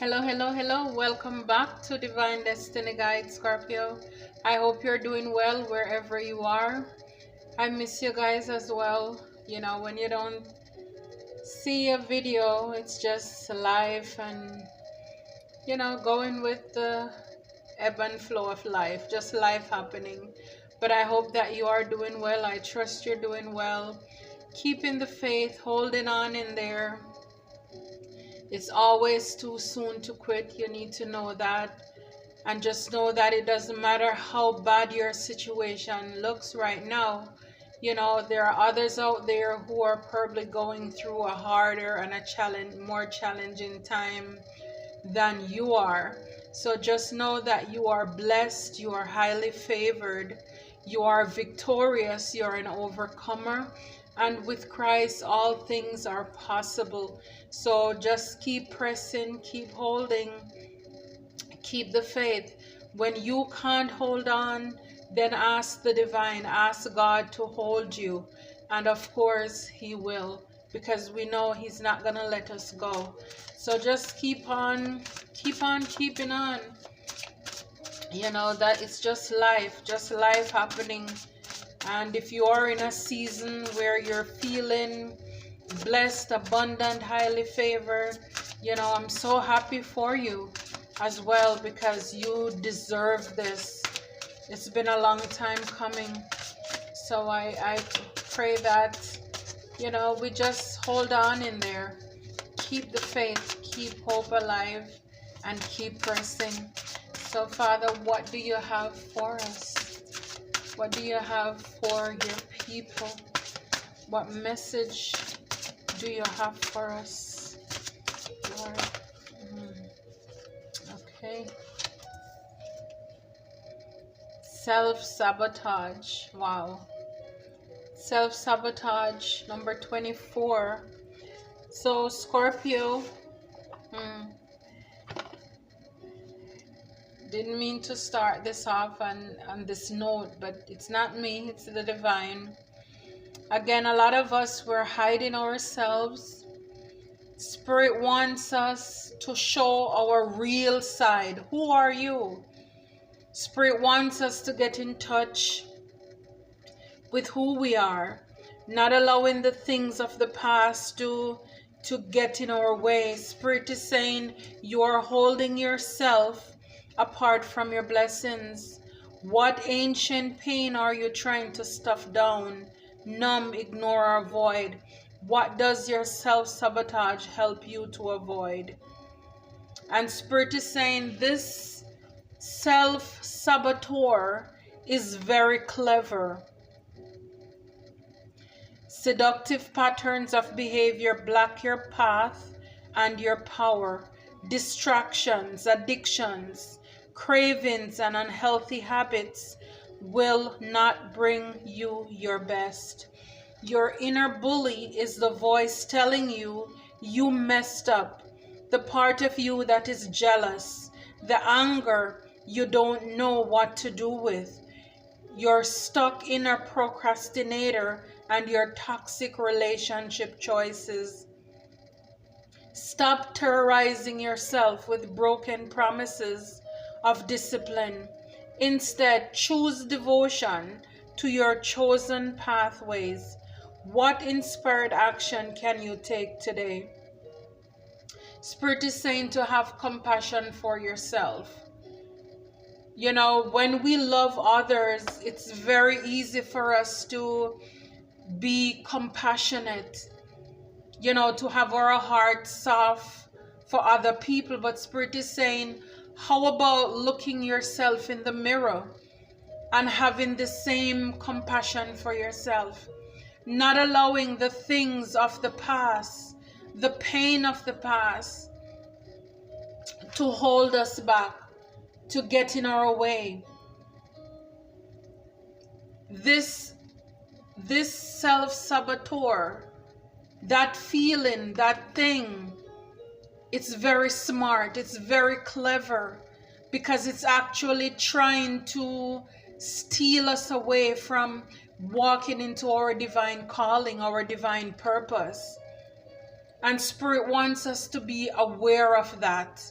Hello, hello, hello. Welcome back to Divine Destiny Guide Scorpio. I hope you're doing well wherever you are. I miss you guys as well. You know, when you don't see a video, it's just life and, going with the ebb and flow of life, just life happening. But I hope that you are doing well. I trust you're doing well. Keeping the faith, holding on in there. It's always too soon to quit. You need to know that. And just know that it doesn't matter how bad your situation looks right now. You know, there are others out there who are probably going through a harder and more challenging time than you are. So just know that you are blessed, you are highly favored, you are victorious, you're an overcomer. And with Christ, all things are possible. So just keep pressing, keep holding, keep the faith. When you can't hold on, then ask the divine, ask God to hold you. And of course, He will, because we know He's not going to let us go. So just keep on keeping on. You know, that it's just life happening. And if you are in a season where you're feeling blessed, abundant, highly favored, you know, I'm so happy for you as well, because you deserve this. It's been a long time coming. So I pray that, you know, we just hold on in there. Keep the faith, keep hope alive, and keep pressing. So, Father, what do you have for us? What do you have for your people? What message do you have for us, Lord? Okay. Self-sabotage. Wow. Self-sabotage, number 24. So, Scorpio, didn't mean to start this off on this note, but it's not me, it's the divine. Again, a lot of us, we're hiding ourselves. Spirit wants us to show our real side. Who are you? Spirit wants us to get in touch with who we are, not allowing the things of the past to get in our way. Spirit is saying you are holding yourself apart from your blessings. What ancient pain are you trying to stuff down, numb, ignore, or avoid? What does your self-sabotage help you to avoid? And Spirit is saying this self-saboteur is very clever. Seductive patterns of behavior block your path and your power. Distractions, addictions, cravings, and unhealthy habits will not bring you your best. Your inner bully is the voice telling you you messed up, the part of you that is jealous, the anger you don't know what to do with, your stuck inner procrastinator, and your toxic relationship choices. Stop terrorizing yourself with broken promises of discipline. Instead, choose devotion to your chosen pathways. What inspired action can you take today? Spirit is saying to have compassion for yourself. You know, when we love others, it's very easy for us to be compassionate, you know, to have our heart soft for other people. But Spirit is saying, how about looking yourself in the mirror and having the same compassion for yourself? Not allowing the things of the past, the pain of the past, to hold us back, to get in our way. This self-saboteur, that feeling, that thing, it's very smart, it's very clever, because it's actually trying to steal us away from walking into our divine calling, our divine purpose. And Spirit wants us to be aware of that.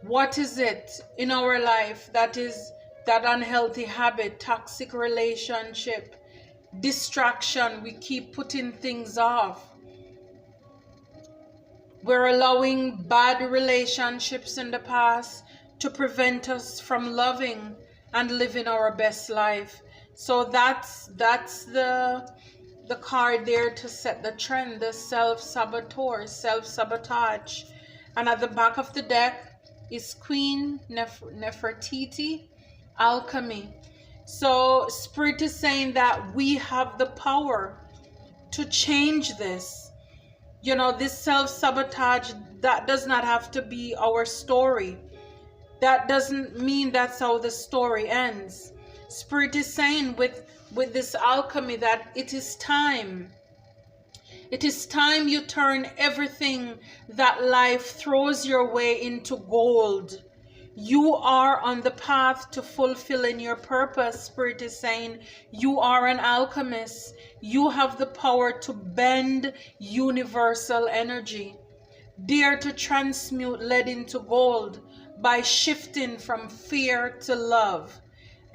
What is it in our life that is that unhealthy habit, toxic relationship, distraction? We keep putting things off. We're allowing bad relationships in the past to prevent us from loving and living our best life. So that's the card there to set the trend, the self-saboteur, self-sabotage. And at the back of the deck is Queen Nefertiti, Alchemy. So Spirit is saying that we have the power to change this. You know, this self-sabotage, that does not have to be our story. That doesn't mean that's how the story ends. Spirit is saying with this alchemy that it is time. It is time you turn everything that life throws your way into gold. You are on the path to fulfilling your purpose. Spirit is saying you are an alchemist. You have the power to bend universal energy. Dare to transmute lead into gold by shifting from fear to love.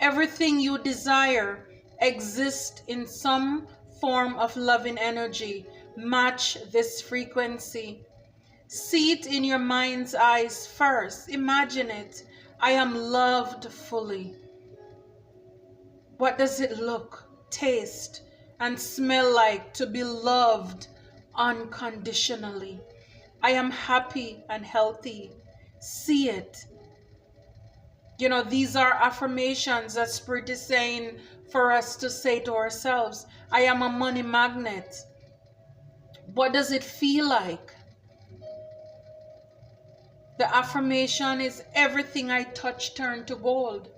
Everything you desire exists in some form of loving energy. Match this frequency. See it in your mind's eyes first. Imagine it. I am loved fully. What does it look, taste, and smell like to be loved unconditionally? I am happy and healthy. See it. You know, these are affirmations that Spirit is saying for us to say to ourselves. I am a money magnet. What does it feel like? The affirmation is everything I touch turn to gold.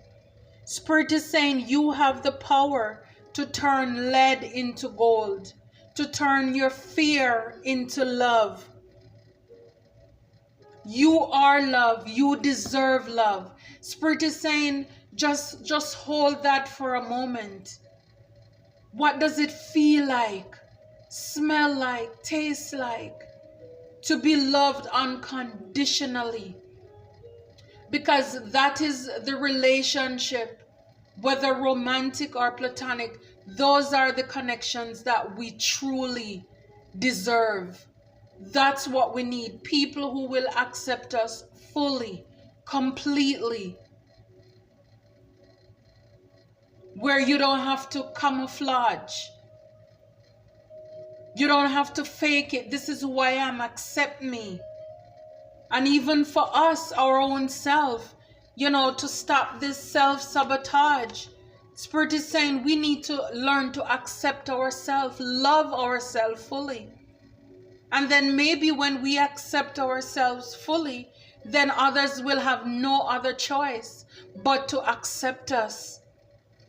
Spirit is saying you have the power to turn lead into gold, to turn your fear into love. You are love. You deserve love. Spirit is saying just hold that for a moment. What does it feel like, smell like, taste like to be loved unconditionally? Because that is the relationship, whether romantic or platonic, those are the connections that we truly deserve. That's what we need. People who will accept us fully, completely. Where you don't have to camouflage. You don't have to fake it. This is who I am. Accept me. And even for us, our own self, you know, to stop this self-sabotage. Spirit is saying we need to learn to accept ourselves, love ourselves fully. And then maybe when we accept ourselves fully, then others will have no other choice but to accept us.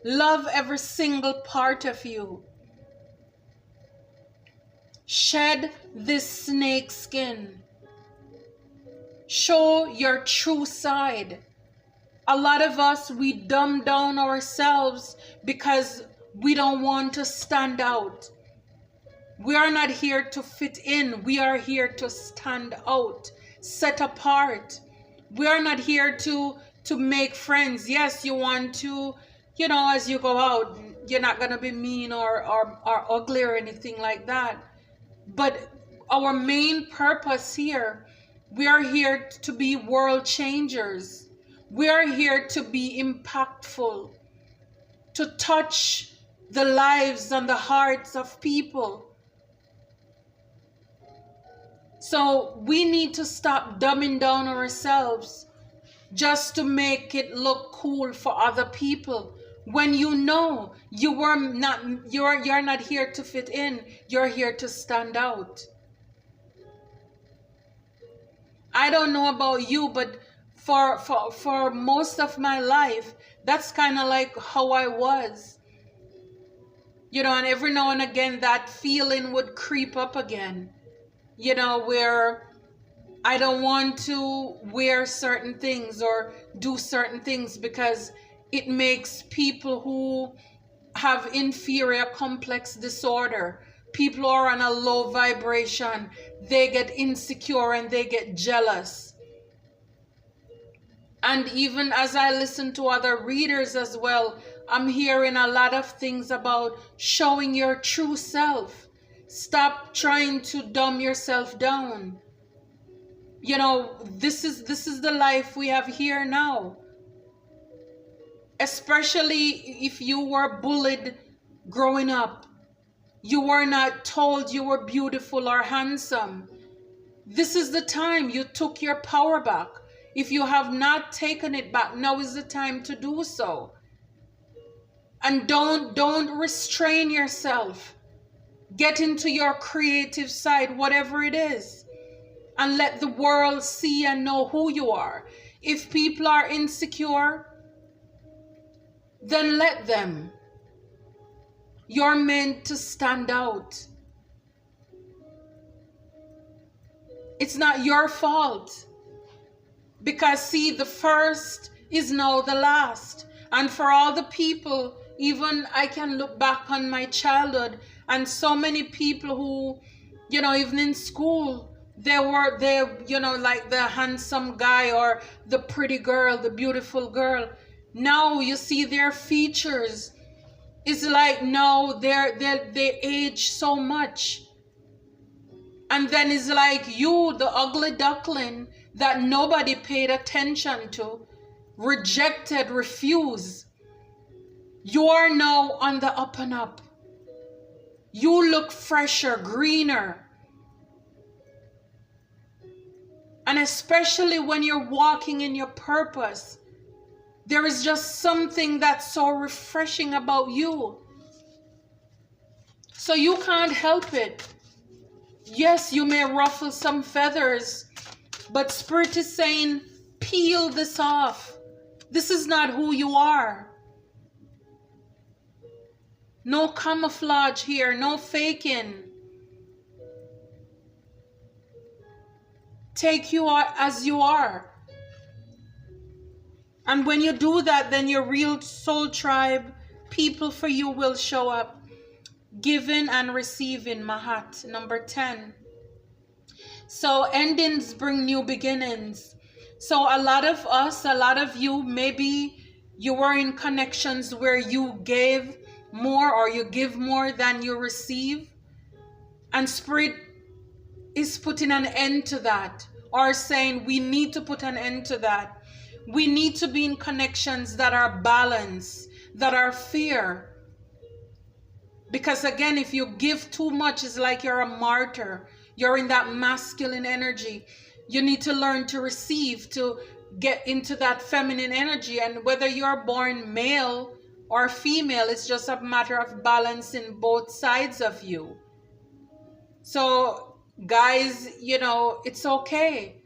Love every single part of you. Shed this snake skin. Show your true side. A lot of us, we dumb down ourselves because we don't want to stand out. We are not here to fit in. We are here to stand out, set apart. We are not here to make friends. Yes, you want to, you know, as you go out, you're not going to be mean or ugly or anything like that. But our main purpose here, we are here to be world changers. We are here to be impactful, to touch the lives and the hearts of people. So we need to stop dumbing down ourselves just to make it look cool for other people. When you know you're not here to fit in, you're here to stand out. I don't know about you, but for most of my life, that's kind of like how I was. You know, and every now and again that feeling would creep up again. You know, where I don't want to wear certain things or do certain things because it makes people who have inferior complex disorder, people who are on a low vibration, they get insecure and they get jealous. And even as I listen to other readers as well, I'm hearing a lot of things about showing your true self. Stop trying to dumb yourself down. You know, this is the life we have here now. Especially if you were bullied growing up. You were not told you were beautiful or handsome. This is the time you took your power back. If you have not taken it back, now is the time to do so. And don't restrain yourself. Get into your creative side, whatever it is, and let the world see and know who you are. If people are insecure, then let them. You're meant to stand out. It's not your fault. Because see, the first is now the last. And for all the people, even I can look back on my childhood and so many people who, you know, even in school, they, you know, like the handsome guy or the pretty girl, the beautiful girl. Now you see their features. It's like, no, they age so much. And then it's like you, the ugly duckling that nobody paid attention to, rejected, refused. You are now on the up and up. You look fresher, greener. And especially when you're walking in your purpose, there is just something that's so refreshing about you. So you can't help it. Yes, you may ruffle some feathers, but Spirit is saying, peel this off. This is not who you are. No camouflage here, no faking. Take you as you are. And when you do that, then your real soul tribe, people for you will show up. Giving and receiving, Mahat, number 10. So endings bring new beginnings. So a lot of us, a lot of you, maybe you were in connections where you gave more or you give more than you receive. And Spirit is putting an end to that, or saying we need to put an end to that. We need to be in connections that are balanced, that are fair. Because again, if you give too much, it's like you're a martyr. You're in that masculine energy. You need to learn to receive, to get into that feminine energy. And whether you're born male or female, it's just a matter of balancing both sides of you. So guys, you know, it's okay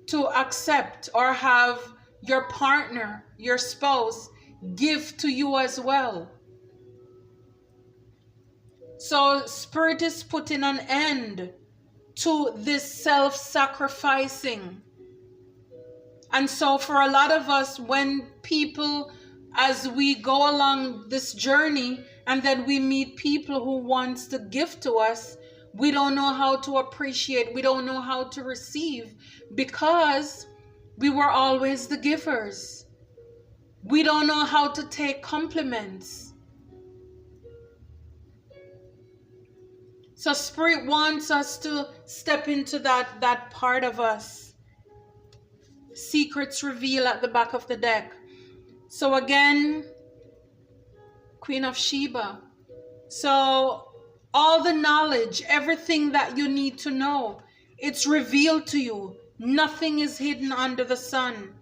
to accept or have your partner, your spouse, give to you as well. So Spirit is putting an end to this self-sacrificing. And so for a lot of us, when people, as we go along this journey, and then we meet people who wants to give to us, we don't know how to appreciate, we don't know how to receive, because we were always the givers. We don't know how to take compliments. So Spirit wants us to step into that part of us. Secrets reveal at the back of the deck. So again, Queen of Sheba. So all the knowledge, everything that you need to know, it's revealed to you. Nothing is hidden under the sun.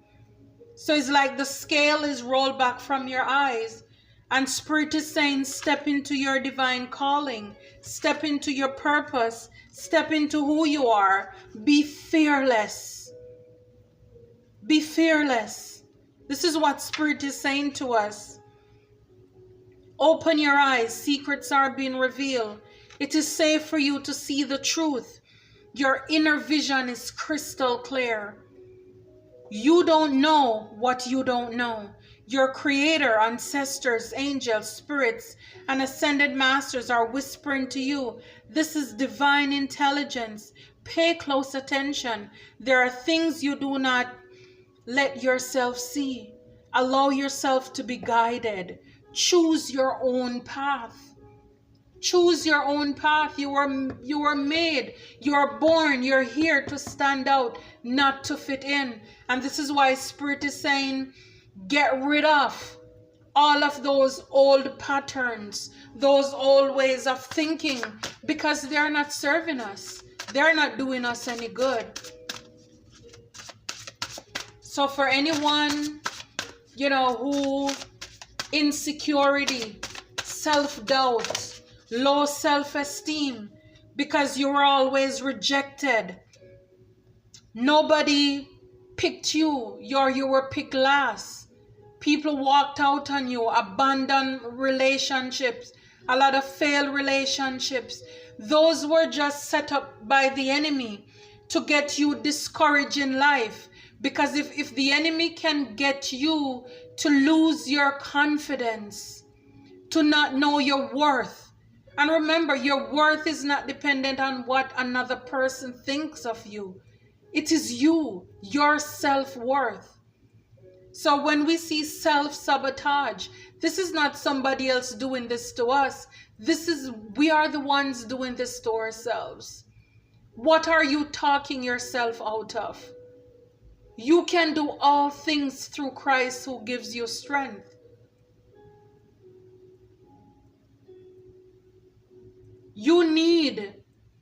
So it's like the scale is rolled back from your eyes. And Spirit is saying, step into your divine calling. Step into your purpose. Step into who you are. Be fearless. Be fearless. This is what Spirit is saying to us. Open your eyes. Secrets are being revealed. It is safe for you to see the truth. Your inner vision is crystal clear. You don't know what you don't know. Your creator, ancestors, angels, spirits, and ascended masters are whispering to you. This is divine intelligence. Pay close attention. There are things you do not let yourself see. Allow yourself to be guided. Choose your own path. Choose your own path. You are made, you are born, you're here to stand out, not to fit in. And this is why Spirit is saying, get rid of all of those old patterns, those old ways of thinking, because they're not serving us. They're not doing us any good. So for anyone, who insecurity, self-doubt, low self-esteem, because you were always rejected. Nobody picked you, you were picked last. People walked out on you, abandoned relationships, a lot of failed relationships. Those were just set up by the enemy to get you discouraged in life. Because if the enemy can get you to lose your confidence, to not know your worth. And remember, your worth is not dependent on what another person thinks of you. It is you, your self-worth. So when we see self-sabotage, this is not somebody else doing this to us. We are the ones doing this to ourselves. What are you talking yourself out of? You can do all things through Christ who gives you strength. You need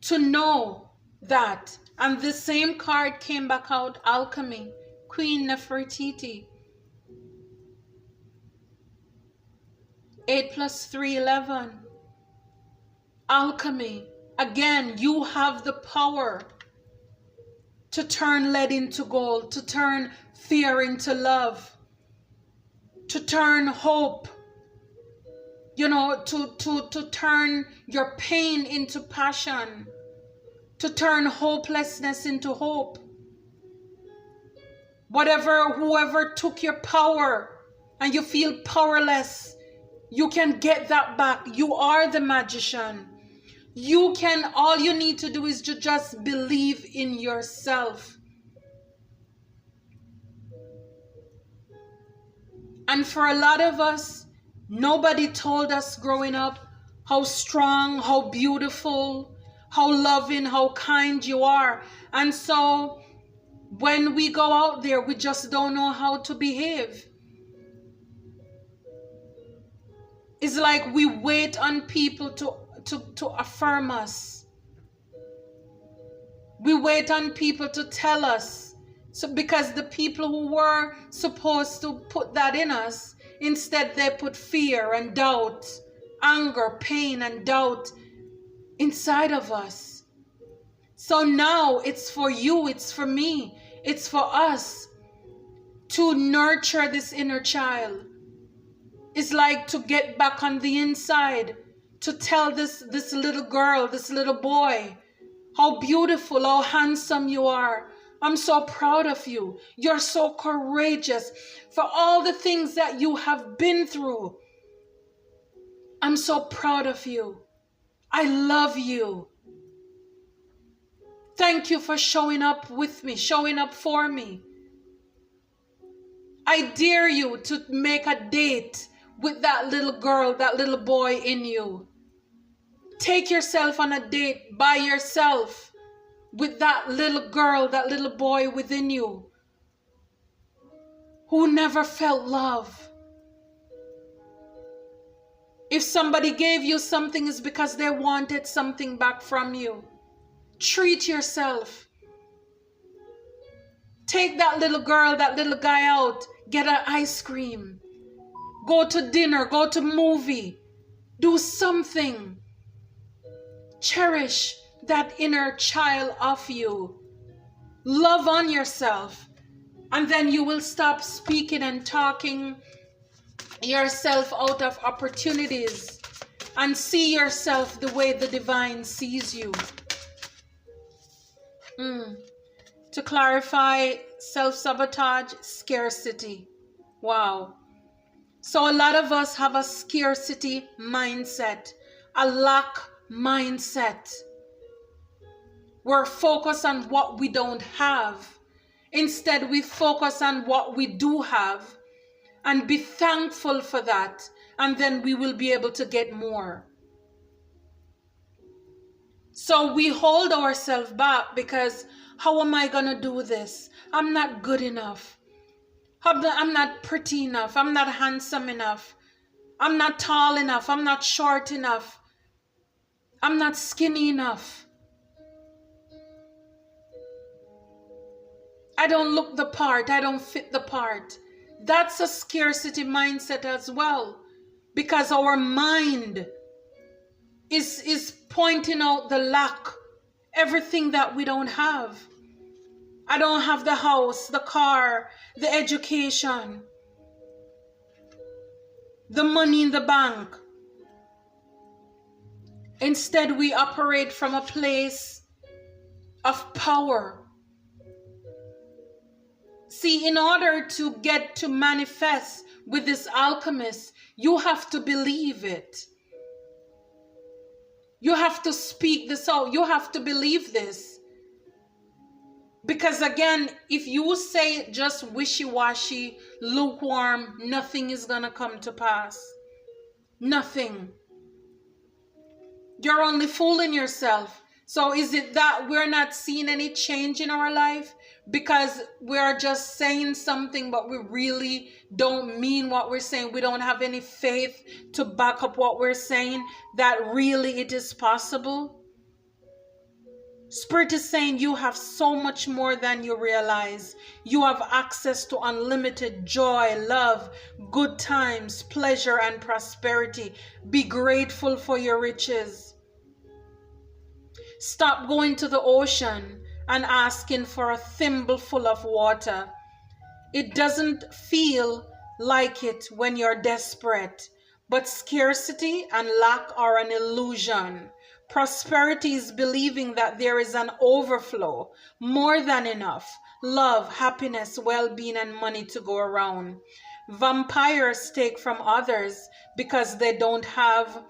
to know that. And the same card came back out, Alchemy, Queen Nefertiti. 8 + 3, 11. Alchemy. Again, you have the power to turn lead into gold, to turn fear into love, to turn hope, to turn your pain into passion, to turn hopelessness into hope. Whoever took your power and you feel powerless, you can get that back. You are the magician. All you need to do is to just believe in yourself. And for a lot of us, nobody told us growing up how strong, how beautiful, how loving, how kind you are. And so when we go out there, we just don't know how to behave. It's like we wait on people to affirm us. We wait on people to tell us. So because the people who were supposed to put that in us, instead they put fear and doubt, anger, pain and doubt inside of us. So now it's for you, it's for me, it's for us to nurture this inner child. It's like to get back on the inside, to tell this little girl, this little boy, how beautiful, how handsome you are. I'm so proud of you. You're so courageous for all the things that you have been through. I'm so proud of you. I love you. Thank you for showing up with me, showing up for me. I dare you to make a date with that little girl, that little boy in you. Take yourself on a date by yourself with that little girl, that little boy within you who never felt love. If somebody gave you something, it's because they wanted something back from you. Treat yourself. Take that little girl, that little guy out. Get an ice cream. Go to dinner. Go to movie. Do something. Cherish that inner child of you. Love on yourself. And then you will stop speaking and talking yourself out of opportunities and see yourself the way the divine sees you. To clarify, self-sabotage, scarcity. Wow. So a lot of us have a scarcity mindset, a lack mindset. We're focused on what we don't have Instead, we focus on what we do have and be thankful for that, and then we will be able to get more. So we hold ourselves back because how am I going to do this? I'm not good enough. I'm not pretty enough. I'm not handsome enough. I'm not tall enough. I'm not short enough. I'm not skinny enough. I don't look the part. I don't fit the part. That's a scarcity mindset as well, because our mind is pointing out the lack, everything that we don't have. I don't have the house, the car, the education, the money in the bank. Instead, we operate from a place of power. See, in order to get to manifest with this alchemist, you have to believe it. You have to speak this out. You have to believe this. Because again, if you say just wishy-washy, lukewarm, nothing is going to come to pass. Nothing. You're only fooling yourself. So is it that we're not seeing any change in our life because we're just saying something, but we really don't mean what we're saying? We don't have any faith to back up what we're saying, that really it is possible? Spirit is saying you have so much more than you realize. You have access to unlimited joy, love, good times, pleasure, and prosperity. Be grateful for your riches. Stop going to the ocean and asking for a thimbleful of water. It doesn't feel like it when you're desperate, but scarcity and lack are an illusion. Prosperity is believing that there is an overflow, more than enough, love, happiness, well-being, and money to go around. Vampires take from others because they don't have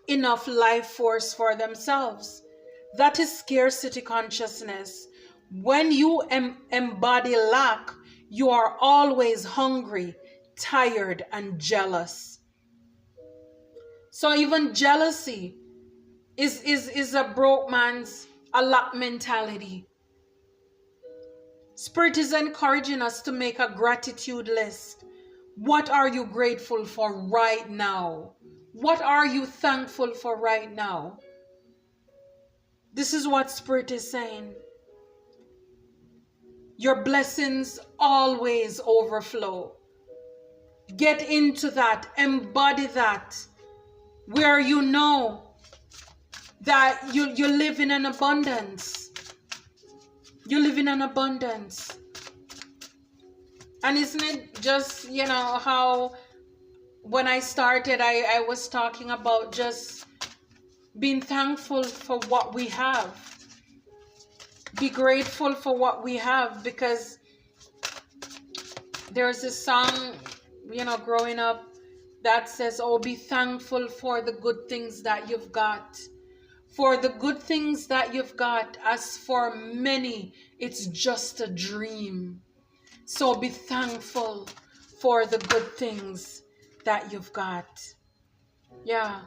enough life force for themselves. That is scarcity consciousness. When you embody lack, you are always hungry, tired, and jealous. So even jealousy is a broke man's a lack mentality. Spirit is encouraging us to make a gratitude list. What are you grateful for right now? What are you thankful for right now? This is what Spirit is saying. Your blessings always overflow. Get into that, embody that, where you know that you live in an abundance. You live in an abundance. And isn't it just, you know, how when I started, I was talking about just being thankful for what we have. Be grateful for what we have, because there's this song, you know, growing up that says, oh, be thankful for the good things that you've got. For the good things that you've got, as for many, it's just a dream. So be thankful for the good things that you've got. Yeah.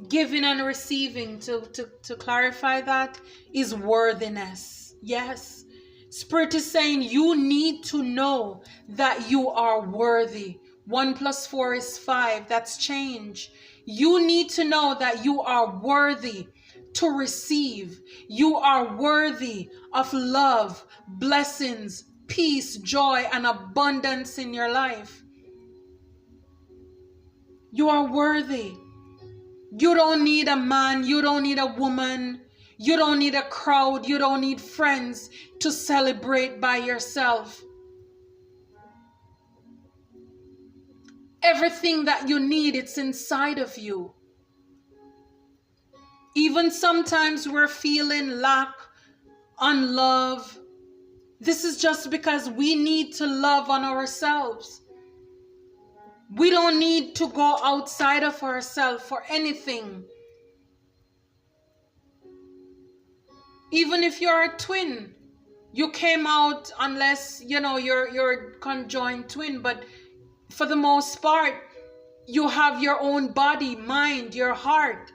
Giving and receiving, to clarify that, is worthiness. Yes. Spirit is saying you need to know that you are worthy. 1 + 4 is 5. That's change. You need to know that you are worthy to receive. You are worthy of love, blessings, peace, joy, and abundance in your life. You are worthy. You don't need a man. You don't need a woman. You don't need a crowd. You don't need friends to celebrate by yourself. Everything that you need, it's inside of you. Even sometimes we're feeling lack, unlove. This is just because we need to love on ourselves. We don't need to go outside of ourselves for anything. Even if you're a twin, You came out, unless, you know, you're conjoined twin, but for the most part, you have your own body, mind, your heart.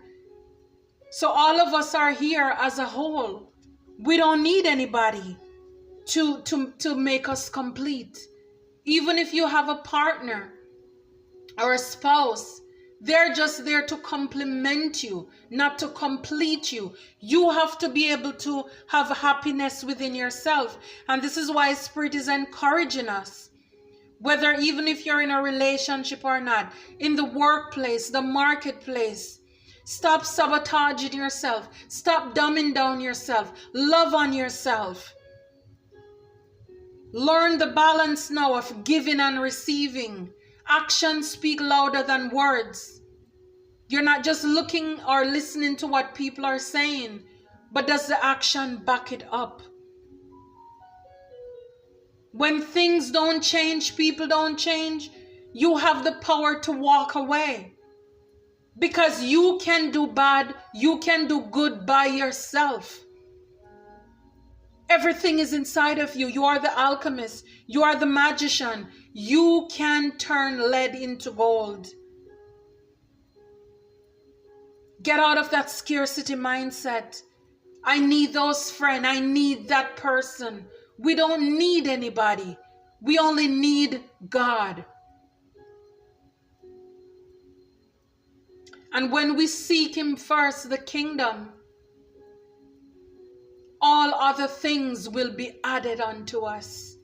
So all of us are here as a whole. We don't need anybody to make us complete. Even if you have a partner or a spouse, they're just there to complement you, not to complete you. You have to be able to have happiness within yourself. And this is why Spirit is encouraging us, whether even if you're in a relationship or not, in the workplace, the marketplace, stop sabotaging yourself. Stop dumbing down yourself. Love on yourself. Learn the balance now of giving and receiving. Actions speak louder than words. You're not just looking or listening to what people are saying, but does the action back it up? When things don't change, people don't change, you have the power to walk away. Because you can do bad, you can do good by yourself. Everything is inside of you. You are the alchemist. You are the magician. You can turn lead into gold. Get out of that scarcity mindset. I need those friends. I need that person. We don't need anybody. We only need God. And when we seek Him first, the kingdom, all other things will be added unto us.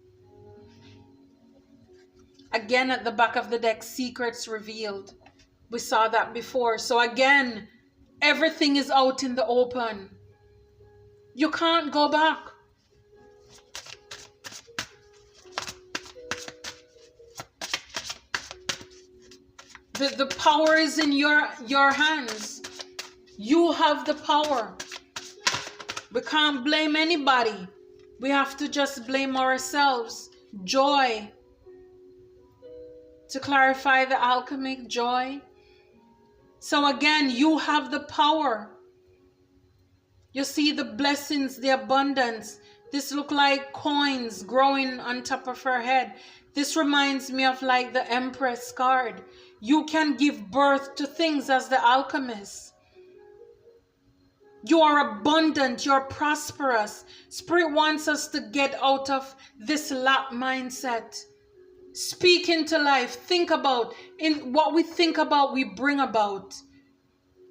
Again, at the back of the deck, secrets revealed. We saw that before. So again, everything is out in the open. You can't go back. The power is in your hands. You have the power. We can't blame anybody. We have to just blame ourselves. Joy. To clarify the alchemic joy. So again, you have the power. You see the blessings, the abundance. This look like coins growing on top of her head. This reminds me of like the Empress card. You can give birth to things as the alchemist. You are abundant, you're prosperous. Spirit wants us to get out of this lack mindset. Speak into life. Think about, in what we think about, we bring about.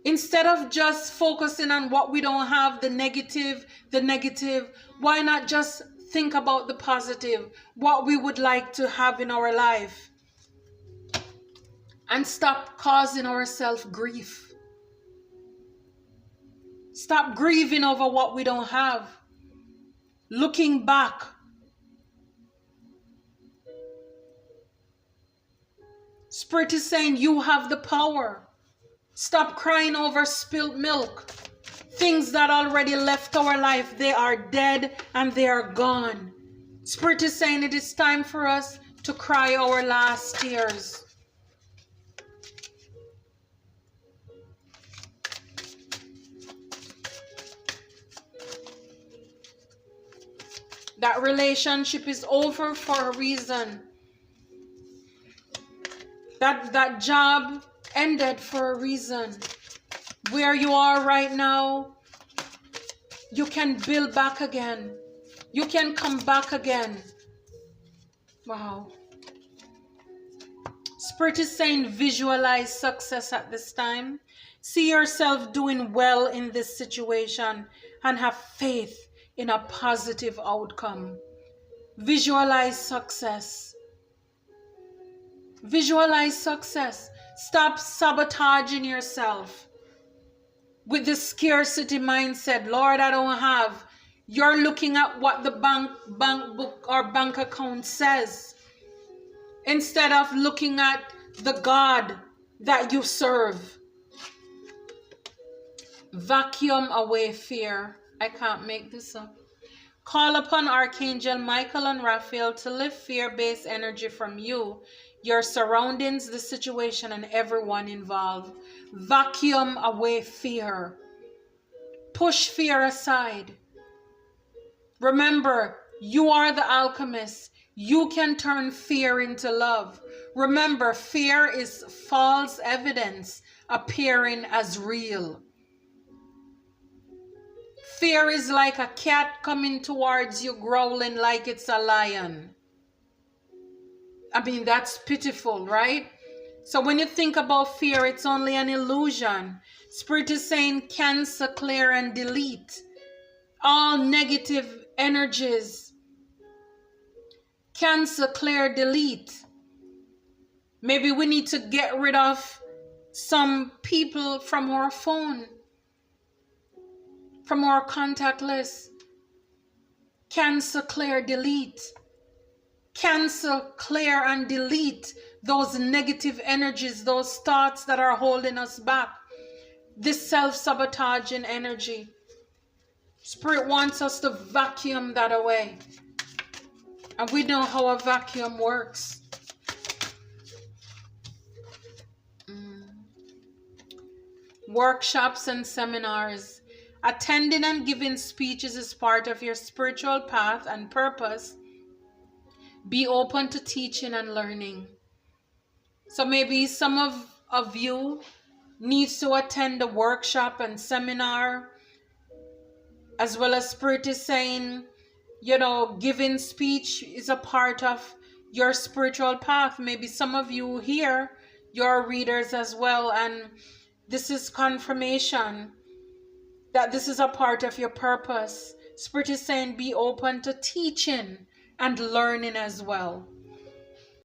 Instead of just focusing on what we don't have, the negative, why not just think about the positive, what we would like to have in our life, and stop causing ourselves grief. Stop grieving over what we don't have. Looking back. Spirit is saying you have the power. Stop crying over spilt milk. Things that already left our life, they are dead and they are gone. Spirit is saying it is time for us to cry our last tears. That relationship is over for a reason. That job ended for a reason. Where you are right now, you can build back again. You can come back again. Wow. Spirit is saying visualize success at this time. See yourself doing well in this situation and have faith in a positive outcome. Visualize success. Visualize success. Stop sabotaging yourself with the scarcity mindset. Lord, I don't have. You're looking at what the bank book or bank account says, instead of looking at the God that you serve. Vacuum away fear. I can't make this up. Call upon Archangel Michael and Raphael to lift fear-based energy from you, your surroundings, the situation, and everyone involved. Vacuum away fear. Push fear aside. Remember, You are the alchemist. You can turn fear into love. Remember, fear is false evidence appearing as real. Fear is like a cat coming towards you growling like it's a lion. I mean, that's pitiful, right? So when you think about fear, it's only an illusion. Spirit is saying cancel, clear, and delete all negative energies. Cancel, clear, delete. Maybe we need to get rid of some people from our phone, from our contact list. Cancel, clear, delete. Cancel, clear, and delete those negative energies, those thoughts that are holding us back. This self-sabotaging energy. Spirit wants us to vacuum that away. And we know how a vacuum works. Workshops and seminars. Attending and giving speeches is part of your spiritual path and purpose. Be open to teaching and learning. So maybe some of you needs to attend a workshop and seminar, as well as Spirit is saying, you know, giving speech is a part of your spiritual path. Maybe some of you here, you're readers as well, and this is confirmation that this is a part of your purpose. Spirit is saying be open to teaching and learning as well.